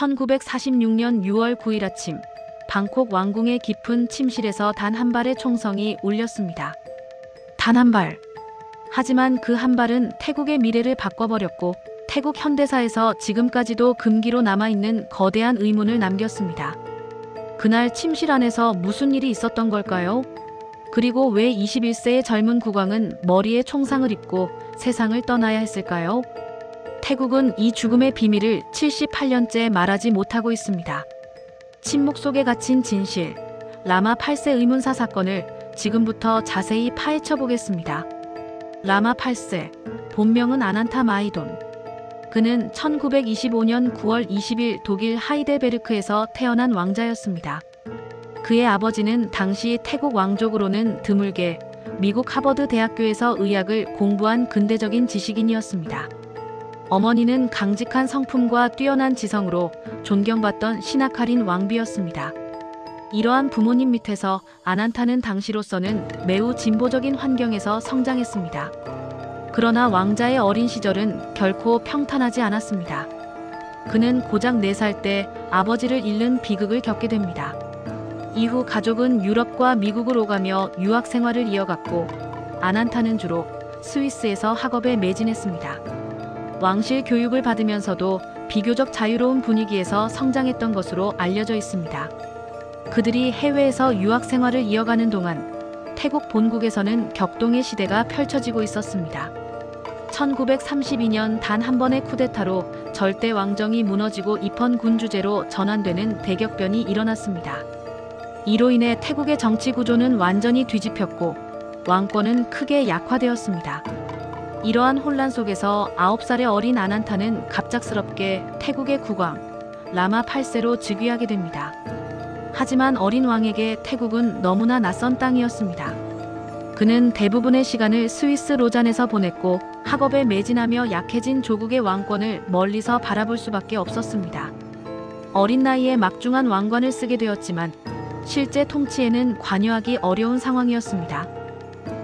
1946년 6월 9일 아침, 방콕 왕궁의 깊은 침실에서 단 한 발의 총성이 울렸습니다. 단 한 발. 하지만 그 한 발은 태국의 미래를 바꿔버렸고 태국 현대사에서 지금까지도 금기로 남아있는 거대한 의문을 남겼습니다. 그날 침실 안에서 무슨 일이 있었던 걸까요? 그리고 왜 21세의 젊은 국왕은 머리에 총상을 입고 세상을 떠나야 했을까요? 태국은 이 죽음의 비밀을 78년째 말하지 못하고 있습니다. 침묵 속에 갇힌 진실, 라마 8세 의문사 사건을 지금부터 자세히 파헤쳐 보겠습니다. 라마 8세, 본명은 아난타 마이돈. 그는 1925년 9월 20일 독일 하이델베르크에서 태어난 왕자였습니다. 그의 아버지는 당시 태국 왕족으로는 드물게 미국 하버드 대학교에서 의학을 공부한 근대적인 지식인이었습니다. 어머니는 강직한 성품과 뛰어난 지성으로 존경받던 신하카린 왕비였습니다. 이러한 부모님 밑에서 아난타는 당시로서는 매우 진보적인 환경에서 성장했습니다. 그러나 왕자의 어린 시절은 결코 평탄하지 않았습니다. 그는 고작 4살 때 아버지를 잃는 비극을 겪게 됩니다. 이후 가족은 유럽과 미국을 오가며 유학 생활을 이어갔고 아난타는 주로 스위스에서 학업에 매진했습니다. 왕실 교육을 받으면서도 비교적 자유로운 분위기에서 성장했던 것으로 알려져 있습니다. 그들이 해외에서 유학 생활을 이어가는 동안 태국 본국에서는 격동의 시대가 펼쳐지고 있었습니다. 1932년 단 한 번의 쿠데타로 절대 왕정이 무너지고 입헌 군주제로 전환되는 대격변이 일어났습니다. 이로 인해 태국의 정치 구조는 완전히 뒤집혔고 왕권은 크게 약화되었습니다. 이러한 혼란 속에서 9살의 어린 아난타는 갑작스럽게 태국의 국왕 라마 8세로 즉위하게 됩니다. 하지만 어린 왕에게 태국은 너무나 낯선 땅이었습니다. 그는 대부분의 시간을 스위스 로잔에서 보냈고 학업에 매진하며 약해진 조국의 왕권을 멀리서 바라볼 수밖에 없었습니다. 어린 나이에 막중한 왕관을 쓰게 되었지만 실제 통치에는 관여하기 어려운 상황이었습니다.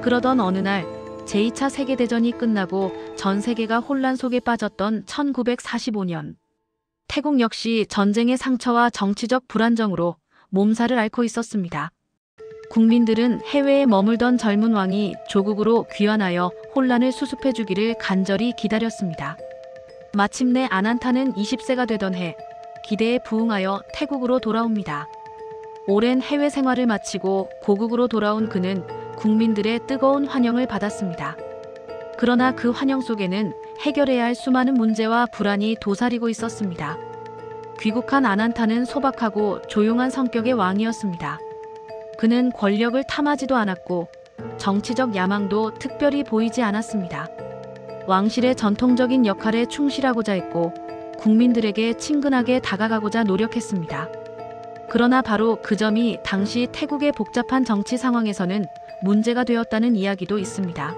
그러던 어느 날 제2차 세계대전이 끝나고 전 세계가 혼란 속에 빠졌던 1945년. 태국 역시 전쟁의 상처와 정치적 불안정으로 몸살을 앓고 있었습니다. 국민들은 해외에 머물던 젊은 왕이 조국으로 귀환하여 혼란을 수습해 주기를 간절히 기다렸습니다. 마침내 아난타는 20세가 되던 해 기대에 부응하여 태국으로 돌아옵니다. 오랜 해외 생활을 마치고 고국으로 돌아온 그는 국민들의 뜨거운 환영을 받았습니다. 그러나 그 환영 속에는 해결해야 할 수많은 문제와 불안이 도사리고 있었습니다. 귀국한 아난타는 소박하고 조용한 성격의 왕이었습니다. 그는 권력을 탐하지도 않았고 정치적 야망도 특별히 보이지 않았습니다. 왕실의 전통적인 역할에 충실하고자 했고 국민들에게 친근하게 다가가고자 노력했습니다. 그러나 바로 그 점이 당시 태국의 복잡한 정치 상황에서는 문제가 되었다는 이야기도 있습니다.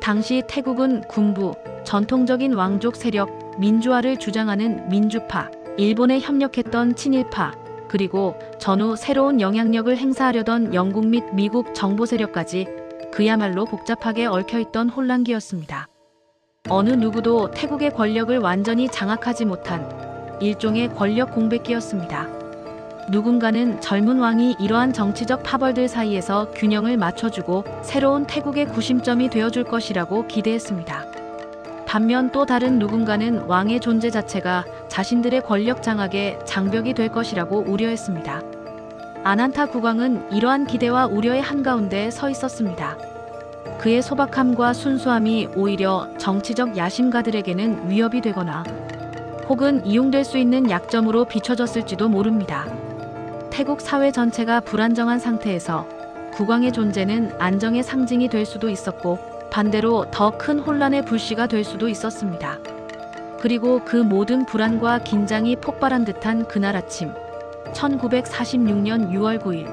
당시 태국은 군부, 전통적인 왕족 세력, 민주화를 주장하는 민주파, 일본에 협력했던 친일파, 그리고 전후 새로운 영향력을 행사하려던 영국 및 미국 정보 세력까지 그야말로 복잡하게 얽혀있던 혼란기였습니다. 어느 누구도 태국의 권력을 완전히 장악하지 못한 일종의 권력 공백기였습니다. 누군가는 젊은 왕이 이러한 정치적 파벌들 사이에서 균형을 맞춰주고 새로운 태국의 구심점이 되어줄 것이라고 기대했습니다. 반면 또 다른 누군가는 왕의 존재 자체가 자신들의 권력 장악의 장벽이 될 것이라고 우려했습니다. 아난타 국왕은 이러한 기대와 우려의 한가운데 서 있었습니다. 그의 소박함과 순수함이 오히려 정치적 야심가들에게는 위협이 되거나 혹은 이용될 수 있는 약점으로 비춰졌을지도 모릅니다. 태국 사회 전체가 불안정한 상태에서 국왕의 존재는 안정의 상징이 될 수도 있었고 반대로 더 큰 혼란의 불씨가 될 수도 있었습니다. 그리고 그 모든 불안과 긴장이 폭발한 듯한 그날 아침 1946년 6월 9일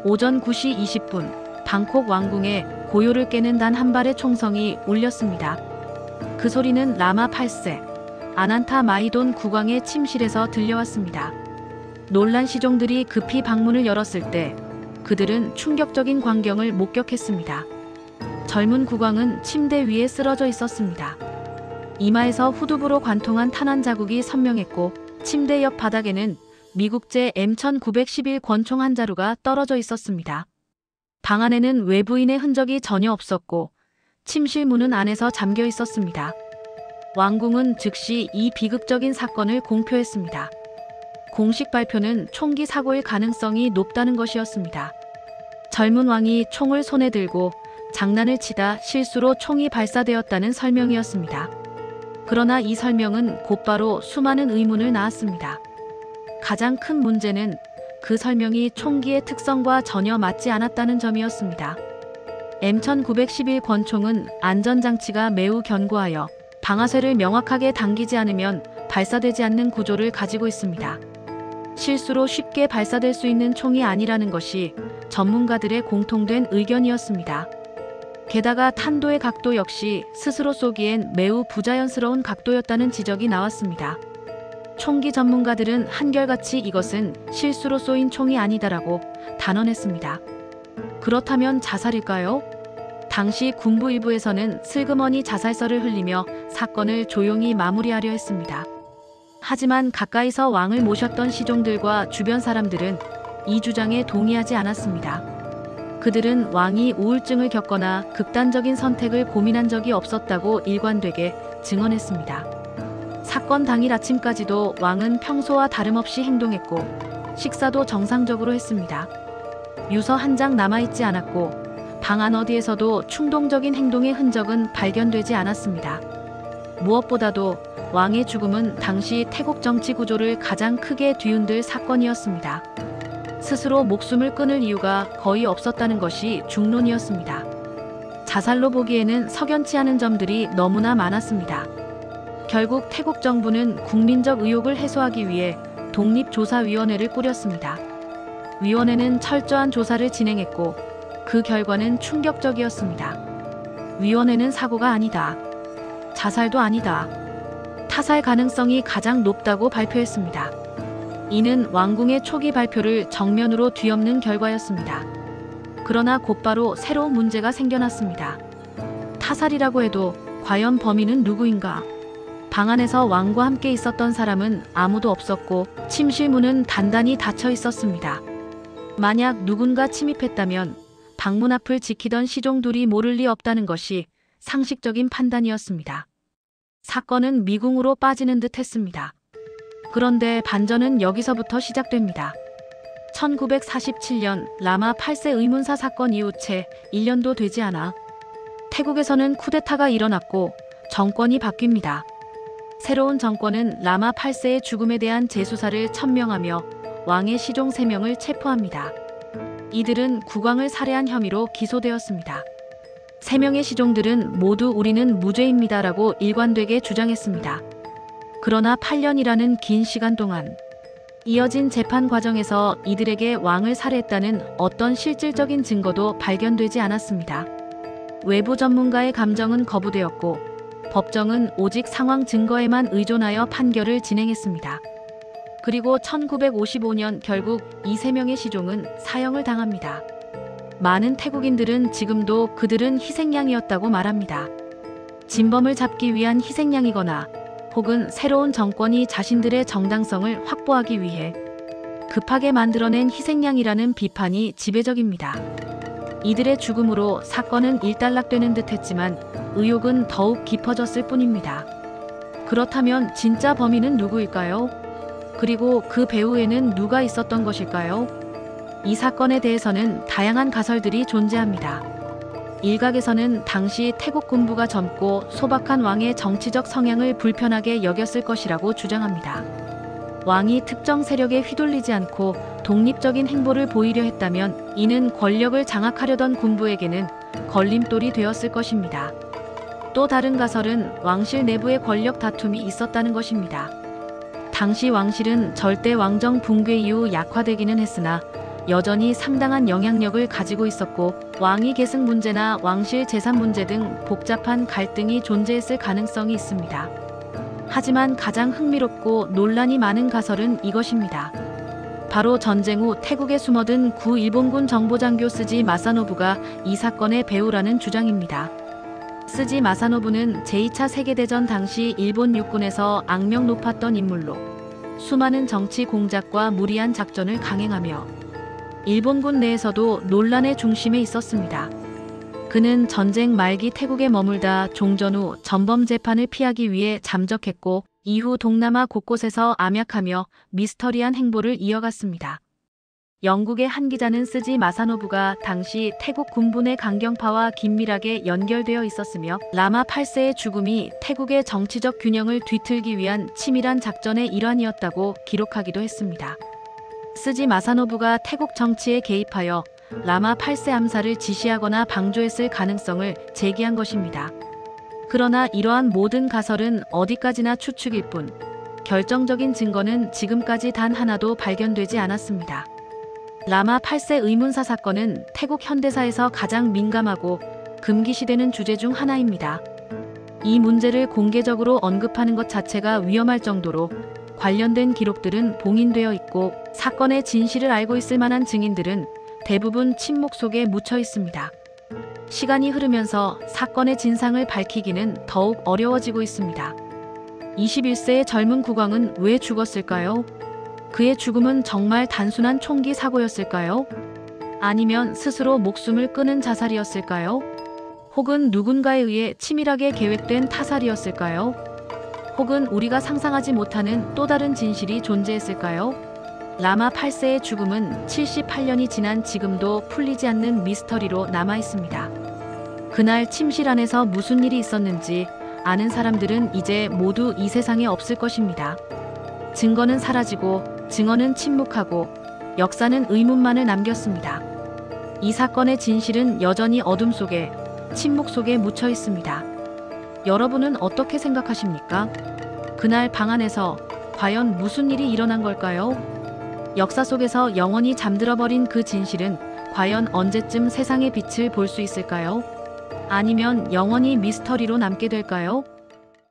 오전 9시 20분 방콕 왕궁에 고요를 깨는 단 한 발의 총성이 울렸습니다. 그 소리는 라마 8세 아난타 마이돈 국왕의 침실에서 들려왔습니다. 놀란 시종들이 급히 방문을 열었을 때 그들은 충격적인 광경을 목격했습니다. 젊은 국왕은 침대 위에 쓰러져 있었습니다. 이마에서 후두부로 관통한 탄환 자국이 선명했고 침대 옆 바닥에는 미국제 M1911 권총 한 자루가 떨어져 있었습니다. 방 안에는 외부인의 흔적이 전혀 없었고 침실 문은 안에서 잠겨 있었습니다. 왕궁은 즉시 이 비극적인 사건을 공표했습니다. 공식 발표는 총기 사고일 가능성이 높다는 것이었습니다. 젊은 왕이 총을 손에 들고 장난을 치다 실수로 총이 발사되었다는 설명이었습니다. 그러나 이 설명은 곧바로 수많은 의문을 낳았습니다. 가장 큰 문제는 그 설명이 총기의 특성과 전혀 맞지 않았다는 점이었습니다. M1911 권총은 안전장치가 매우 견고하여 방아쇠를 명확하게 당기지 않으면 발사되지 않는 구조를 가지고 있습니다. 실수로 쉽게 발사될 수 있는 총이 아니라는 것이 전문가들의 공통된 의견이었습니다. 게다가 탄도의 각도 역시 스스로 쏘기엔 매우 부자연스러운 각도였다는 지적이 나왔습니다. 총기 전문가들은 한결같이 이것은 실수로 쏘인 총이 아니다라고 단언했습니다. 그렇다면 자살일까요? 당시 군부 일부에서는 슬그머니 자살설을 흘리며 사건을 조용히 마무리하려 했습니다. 하지만 가까이서 왕을 모셨던 시종들과 주변 사람들은 이 주장에 동의하지 않았습니다. 그들은 왕이 우울증을 겪거나 극단적인 선택을 고민한 적이 없었다고 일관되게 증언했습니다. 사건 당일 아침까지도 왕은 평소와 다름없이 행동했고 식사도 정상적으로 했습니다. 유서 한 장 남아있지 않았고 방 안 어디에서도 충동적인 행동의 흔적은 발견되지 않았습니다. 무엇보다도 왕의 죽음은 당시 태국 정치 구조를 가장 크게 뒤흔들 사건이었습니다. 스스로 목숨을 끊을 이유가 거의 없었다는 것이 중론이었습니다. 자살로 보기에는 석연치 않은 점들이 너무나 많았습니다. 결국 태국 정부는 국민적 의혹을 해소하기 위해 독립조사위원회를 꾸렸습니다. 위원회는 철저한 조사를 진행했고 그 결과는 충격적이었습니다. 위원회는 사고가 아니다. 자살도 아니다. 타살 가능성이 가장 높다고 발표했습니다. 이는 왕궁의 초기 발표를 정면으로 뒤엎는 결과였습니다. 그러나 곧바로 새로운 문제가 생겨났습니다. 타살이라고 해도 과연 범인은 누구인가? 방 안에서 왕과 함께 있었던 사람은 아무도 없었고 침실 문은 단단히 닫혀 있었습니다. 만약 누군가 침입했다면 방문 앞을 지키던 시종들이 모를 리 없다는 것이 상식적인 판단이었습니다. 사건은 미궁으로 빠지는 듯 했습니다. 그런데 반전은 여기서부터 시작됩니다. 1947년 라마 8세 의문사 사건 이후 채 1년도 되지 않아 태국에서는 쿠데타가 일어났고 정권이 바뀝니다. 새로운 정권은 라마 8세의 죽음에 대한 재수사를 천명하며 왕의 시종 3명을 체포합니다. 이들은 국왕을 살해한 혐의로 기소되었습니다. 3명의 시종들은 모두 우리는 무죄입니다라고 일관되게 주장했습니다. 그러나 8년이라는 긴 시간 동안 이어진 재판 과정에서 이들에게 왕을 살해했다는 어떤 실질적인 증거도 발견되지 않았습니다. 외부 전문가의 감정은 거부되었고 법정은 오직 상황 증거에만 의존하여 판결을 진행했습니다. 그리고 1955년 결국 이 3명의 시종은 사형을 당합니다. 많은 태국인들은 지금도 그들은 희생양이었다고 말합니다. 진범을 잡기 위한 희생양이거나 혹은 새로운 정권이 자신들의 정당성을 확보하기 위해 급하게 만들어낸 희생양이라는 비판이 지배적입니다. 이들의 죽음으로 사건은 일단락되는 듯 했지만 의혹은 더욱 깊어졌을 뿐입니다. 그렇다면 진짜 범인은 누구일까요? 그리고 그 배후에는 누가 있었던 것일까요? 이 사건에 대해서는 다양한 가설들이 존재합니다. 일각에서는 당시 태국 군부가 젊고 소박한 왕의 정치적 성향을 불편하게 여겼을 것이라고 주장합니다. 왕이 특정 세력에 휘둘리지 않고 독립적인 행보를 보이려 했다면 이는 권력을 장악하려던 군부에게는 걸림돌이 되었을 것입니다. 또 다른 가설은 왕실 내부의 권력 다툼이 있었다는 것입니다. 당시 왕실은 절대 왕정 붕괴 이후 약화되기는 했으나 여전히 상당한 영향력을 가지고 있었고 왕위 계승 문제나 왕실 재산 문제 등 복잡한 갈등이 존재했을 가능성이 있습니다. 하지만 가장 흥미롭고 논란이 많은 가설은 이것입니다. 바로 전쟁 후 태국에 숨어든 구 일본군 정보장교 스지 마사노부가 이 사건의 배후라는 주장입니다. 스지 마사노부는 제2차 세계대전 당시 일본 육군에서 악명 높았던 인물로 수많은 정치 공작과 무리한 작전을 강행하며 일본군 내에서도 논란의 중심에 있었습니다. 그는 전쟁 말기 태국에 머물다 종전 후 전범 재판을 피하기 위해 잠적했고 이후 동남아 곳곳에서 암약하며 미스터리한 행보를 이어갔습니다. 영국의 한 기자는 스지 마사노부가 당시 태국 군부의 강경파와 긴밀하게 연결되어 있었으며 라마 8세의 죽음이 태국의 정치적 균형을 뒤틀기 위한 치밀한 작전의 일환이었다고 기록하기도 했습니다. 스지 마사노부가 태국 정치에 개입하여 라마 8세 암살을 지시하거나 방조했을 가능성을 제기한 것입니다. 그러나 이러한 모든 가설은 어디까지나 추측일 뿐 결정적인 증거는 지금까지 단 하나도 발견되지 않았습니다. 라마 8세 의문사 사건은 태국 현대사에서 가장 민감하고 금기시되는 주제 중 하나입니다. 이 문제를 공개적으로 언급하는 것 자체가 위험할 정도로 관련된 기록들은 봉인되어 있고 사건의 진실을 알고 있을 만한 증인들은 대부분 침묵 속에 묻혀 있습니다. 시간이 흐르면서 사건의 진상을 밝히기는 더욱 어려워지고 있습니다. 21세의 젊은 국왕은 왜 죽었을까요? 그의 죽음은 정말 단순한 총기 사고였을까요? 아니면 스스로 목숨을 끊은 자살이었을까요? 혹은 누군가에 의해 치밀하게 계획된 타살이었을까요? 혹은 우리가 상상하지 못하는 또 다른 진실이 존재했을까요? 라마 8세의 죽음은 78년이 지난 지금도 풀리지 않는 미스터리로 남아있습니다. 그날 침실 안에서 무슨 일이 있었는지 아는 사람들은 이제 모두 이 세상에 없을 것입니다. 증거는 사라지고 증언은 침묵하고 역사는 의문만을 남겼습니다. 이 사건의 진실은 여전히 어둠 속에, 침묵 속에 묻혀 있습니다. 여러분은 어떻게 생각하십니까? 그날 방 안에서 과연 무슨 일이 일어난 걸까요? 역사 속에서 영원히 잠들어버린 그 진실은 과연 언제쯤 세상의 빛을 볼 수 있을까요? 아니면 영원히 미스터리로 남게 될까요?